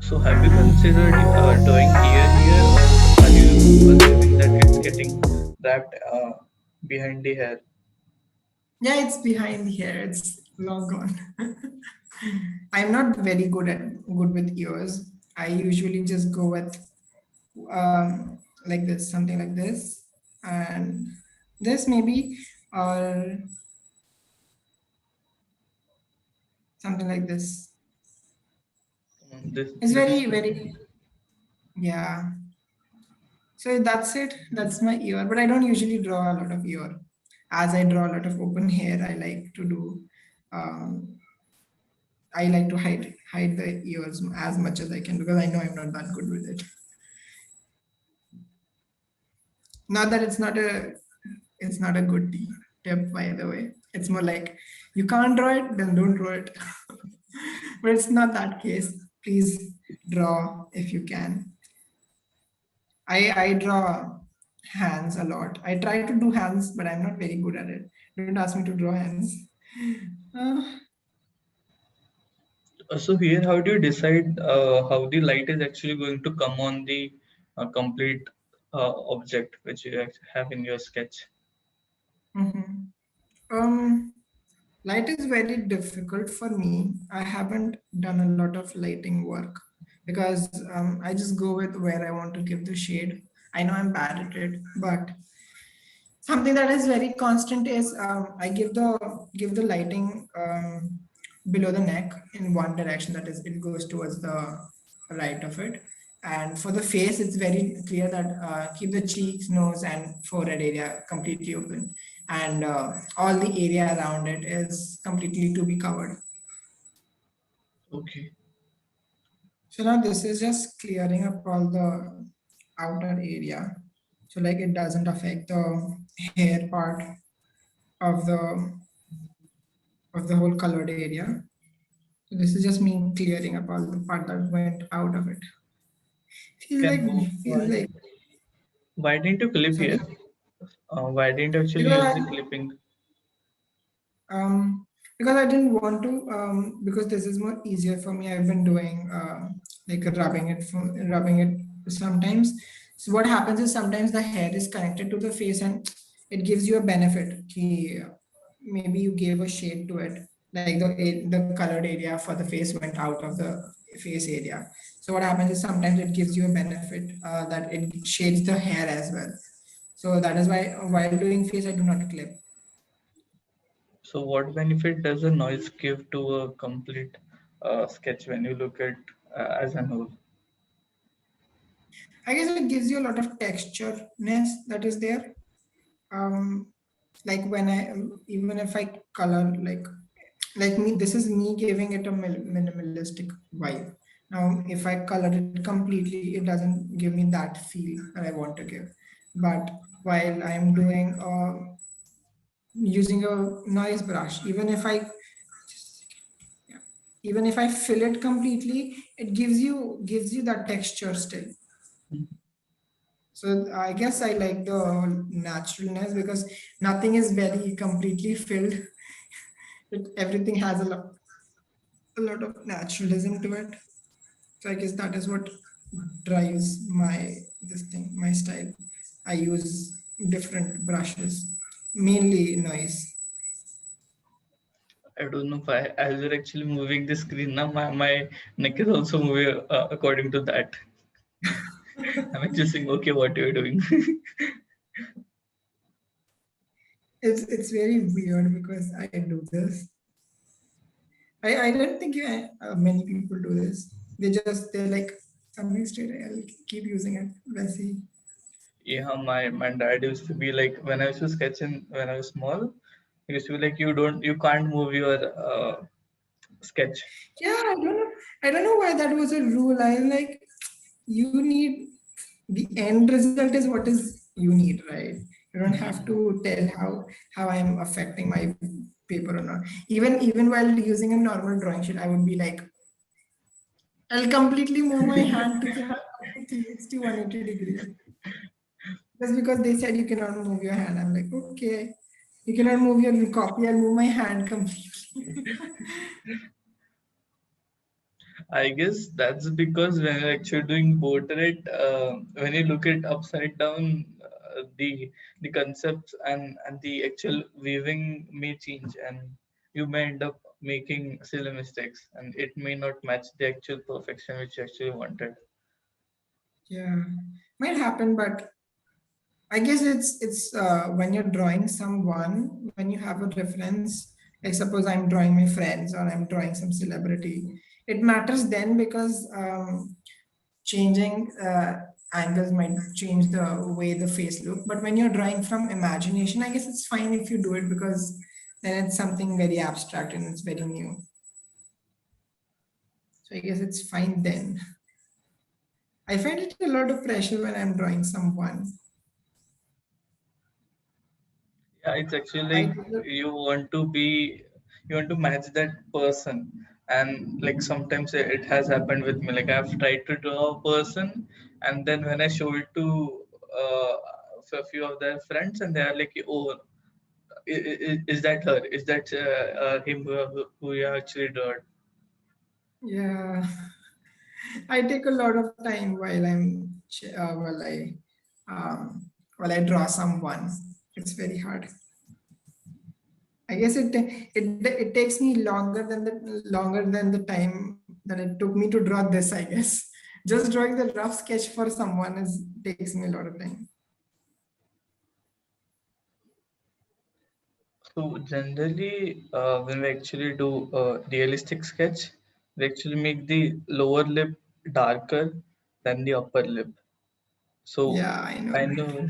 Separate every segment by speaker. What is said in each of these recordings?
Speaker 1: So have you considered drawing ear here, or are you assuming that it's getting wrapped behind the hair?
Speaker 2: Yeah, it's behind here. It's long gone. I'm not very good with ears. I usually just go with like this, something like this, and this maybe, or something like this. It's
Speaker 1: This is
Speaker 2: very, very, yeah. So that's it. That's my ear. But I don't usually draw a lot of ear. As I draw a lot of open hair, I like to do. Um, I like to hide the ears as much as I can because I know I'm not that good with it. Not that it's not a good tip, by the way. It's more like you can't draw it, then don't draw it. But it's not that case. Please draw if you can. I draw hands a lot. I try to do hands, but I'm not very good at it. Don't ask me to draw hands. Uh,
Speaker 1: so here. How do you decide how the light is actually going to come on the complete object which you have in your sketch?
Speaker 2: mhm. Um, Light is very difficult for me. I haven't done a lot of lighting work because I just go with where I want to give the shade. I know I'm bad at it, but something that is very constant is I give the lighting below the neck in one direction. That is, it goes towards the right of it. And for the face, it's very clear that keep the cheeks, nose, and forehead area completely open, and all the area around it is completely to be covered.
Speaker 1: Okay.
Speaker 2: So now this is just clearing up all the outer area. So like it doesn't affect the hair part of the whole colored area. So this is just me clearing up all the part that went out of it. Feels
Speaker 1: Can
Speaker 2: like feels
Speaker 1: why
Speaker 2: like
Speaker 1: why didn't you clip
Speaker 2: sorry.
Speaker 1: here? Why didn't you actually
Speaker 2: Because
Speaker 1: use
Speaker 2: I
Speaker 1: the clipping?
Speaker 2: because I didn't want to because this is more easier for me. I've been doing like rubbing it sometimes. So what happens is sometimes the hair is connected to the face and it gives you a benefit. Maybe you gave a shade to it, like the colored area for the face went out of the face area. So what happens is sometimes it gives you a benefit that it shades the hair as well. So that is why while doing face I do not clip.
Speaker 1: So what benefit does a noise give to a complete sketch when you look at as a whole?
Speaker 2: I guess it gives you a lot of textureness that is there. Um, like when I even if I color like me, this is me giving it a minimalistic vibe. Now, if I color it completely, it doesn't give me that feel that I want to give. But while I'm doing using a noise brush, yeah, even if I fill it completely, it gives you that texture still. So I guess I like the naturalness because nothing is very completely filled. Everything has a lot of naturalism to it. So I guess that is what drives this thing, my style. I use different brushes, mainly noise.
Speaker 1: I don't know if as you're actually moving the screen now, my neck is also moving according to that. I'm actually saying, okay, what you're doing.
Speaker 2: It's very weird because I do this. I don't think many people do this. They're like something straight. I'll keep using it. Let's see.
Speaker 1: Yeah, my dad used to be like when I was to sketch in when I was small, he used to be like you can't move your sketch.
Speaker 2: Yeah, I don't know. I don't know why that was a rule. I like you need the end result is what is you need, right? You don't have
Speaker 1: Mhm.
Speaker 2: to tell how I'm affecting my paper or not. Even while using a normal drawing sheet, I would be like, I'll completely move my hand to 360 180 degrees. Just because they said you cannot move your hand. I'm like, okay. You cannot move your copy, I'll move my hand completely.
Speaker 1: I guess that's because when you're actually doing portrait, when you look at upside down, the concepts and the actual weaving may change, and you may end up making silly mistakes, and it may not match the actual perfection which you actually wanted.
Speaker 2: Yeah, might happen, but I guess it's when you're drawing someone, when you have a reference, like suppose I'm drawing my friends or I'm drawing some celebrity, it matters then because changing angles might change the way the face look. But when you're drawing from imagination, I guess it's fine if you do it because then it's something very abstract and it's very new. So I guess it's fine then. I find it a lot of pressure when I'm drawing someone.
Speaker 1: Yeah, it's actually
Speaker 2: I
Speaker 1: like you want to be, you want to match that person, and like sometimes it has happened with me. Like I've tried to draw a person, and then when I show it to uh, a few of their friends, and they are like, "Oh, is that her? Is that him who you actually drawn?"
Speaker 2: yeah, I take a lot of time um, while I draw someone. It's very hard. I guess it takes me longer than the time that it took me to draw this. I guess just drawing the rough sketch for someone is takes me a lot of time.
Speaker 1: So generally, when we actually do a realistic sketch, we actually make the lower lip darker than the upper lip. So
Speaker 2: Yeah, I know
Speaker 1: I
Speaker 2: that.
Speaker 1: know,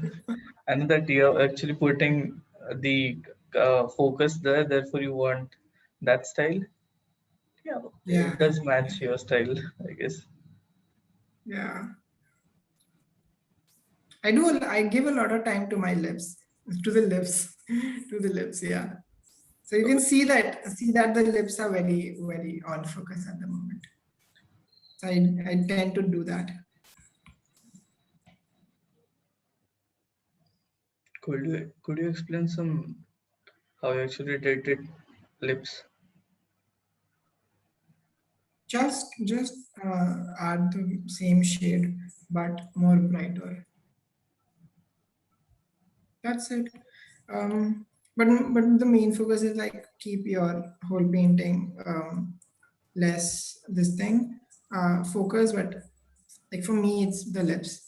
Speaker 1: I know that you are actually putting the focus there. Therefore, you want that style. Yeah,
Speaker 2: Yeah,
Speaker 1: it does match your style, I guess.
Speaker 2: yeah. I give a lot of time to my lips, to the lips, to the lips. Yeah. So you can
Speaker 1: Okay.
Speaker 2: see that the lips are very on focus at the moment. So I tend to do that.
Speaker 1: Could you explain some how you actually did it lips?
Speaker 2: Just add the same shade but more brighter. That's it. Um, but the main focus is like keep your whole painting less this thing focus, but like for me it's the lips.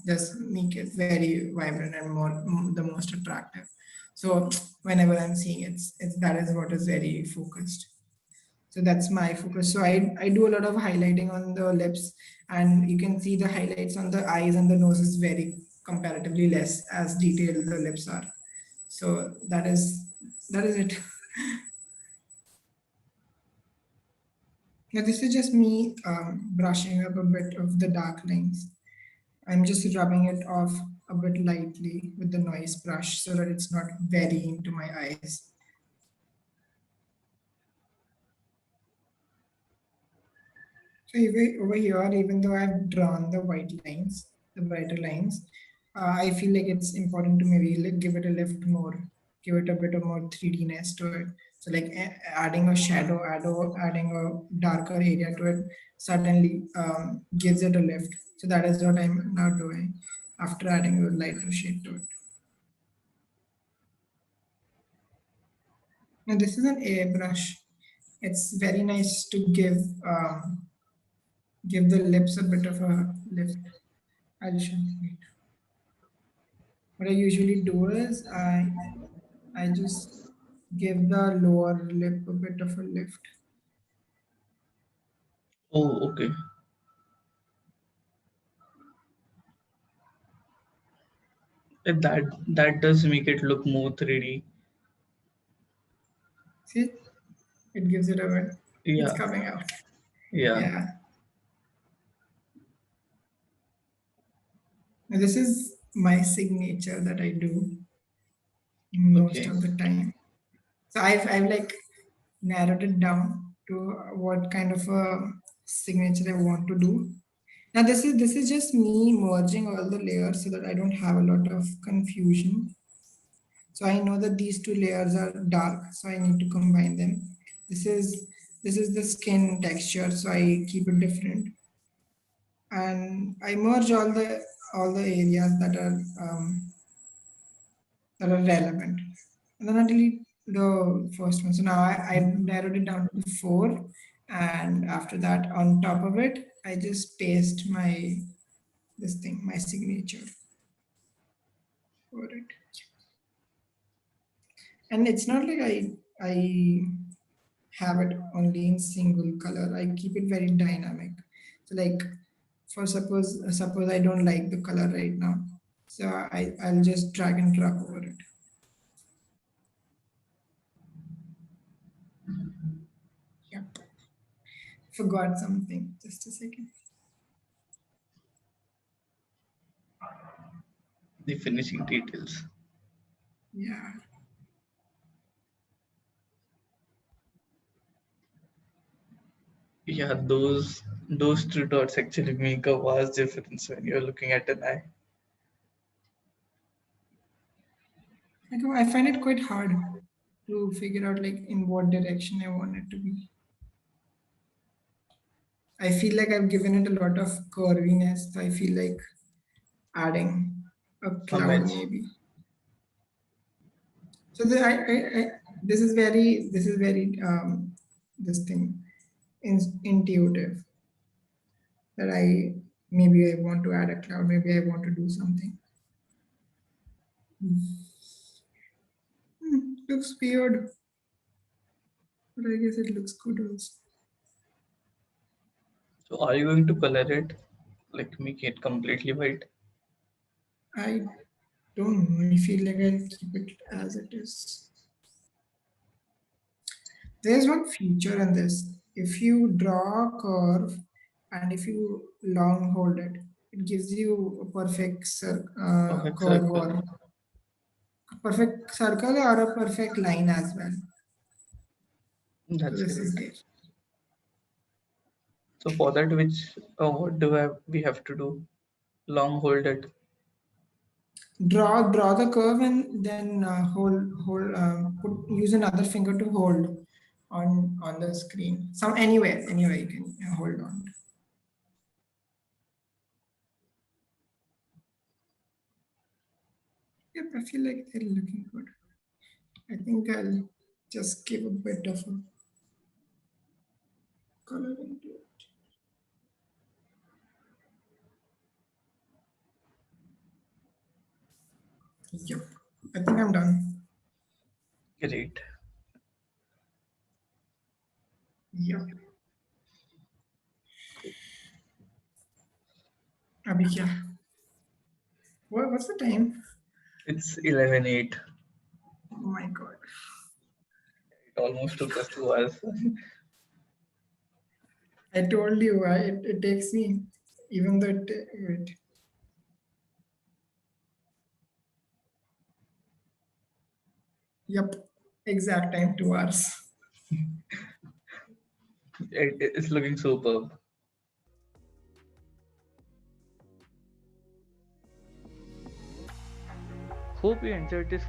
Speaker 2: Just make it very vibrant and the most attractive. So whenever I'm seeing it, it's that is what is very focused. So that's my focus. So I do a lot of highlighting on the lips, and you can see the highlights on the eyes and the nose is very comparatively less as detailed the lips are. So that is it. Now this is just me brushing up a bit of the dark lines. I'm just rubbing it off a bit lightly with the noise brush so that it's not very into my eyes. So over here, even though I've drawn the white lines, the brighter lines, I feel like it's important to maybe like give it a lift more, give it a bit of more 3D-ness to it. So like adding a shadow, adding a darker area to it, suddenly gives it a lift. So that is what I'm now doing after adding a lighter shade to it. Now this is an airbrush. It's very nice to give the lips a bit of a lift. I'll show you. What I usually do is I just give the lower lip a bit of a lift.
Speaker 1: Oh, okay. That does make it look more 3D.
Speaker 2: See, it gives it a bit. It's
Speaker 1: Yeah,
Speaker 2: coming out.
Speaker 1: yeah.
Speaker 2: Yeah. Now this is my signature that I do most
Speaker 1: Okay.
Speaker 2: of the time. So I've like narrowed it down to what kind of a signature I want to do. Now this is just me merging all the layers so that I don't have a lot of confusion. So I know that these two layers are dark, so I need to combine them. This is This is the skin texture, so I keep it different, and I merge all the areas that are relevant, and then I delete the first one. So now I narrowed it down to four, and after that, on top of it, I just paste my this thing, my signature for it. And it's not like I have it only in single color. I keep it very dynamic. So like for suppose I don't like the color right now. So I'll just drag and drop over it. Yep. Forgot something. Just a second.
Speaker 1: The finishing details.
Speaker 2: Yeah.
Speaker 1: Yeah, those two dots actually make a vast difference when you're looking at an eye.
Speaker 2: I find it quite hard to figure out like in what direction I want it to be. I feel like I've given it a lot of curviness. So I feel like adding a
Speaker 1: Some
Speaker 2: cloud
Speaker 1: edge.
Speaker 2: maybe. So this is very this thing intuitive that I maybe I want to add a cloud, maybe I want to do something. Looks weird, but I guess it looks good also.
Speaker 1: So are you going to color it? Like make it completely white?
Speaker 2: I don't know. I feel like I'll keep it as it is. There's one feature in this. If you draw a curve and if you long hold it, it gives you a perfect
Speaker 1: Perfect
Speaker 2: curve
Speaker 1: circle.
Speaker 2: or a perfect circle or a perfect line as well. So
Speaker 1: That's
Speaker 2: this is
Speaker 1: great.
Speaker 2: there.
Speaker 1: So for that, which what do we have to do? Long hold it.
Speaker 2: Draw the curve and then hold put use another finger to hold on the screen. Some anywhere you can hold on. Yep, I feel like they're looking good. I think I'll just give a bit of a color into it. Yep, I think I'm done.
Speaker 1: Great.
Speaker 2: Yep. Abhi kya? What's the time?
Speaker 1: It's 11:08.
Speaker 2: Oh my god.
Speaker 1: It almost took us 2 hours.
Speaker 2: I told you, it takes me, even though wait. Yep, exact time 2 hours.
Speaker 1: It's looking superb. Hope you enjoyed this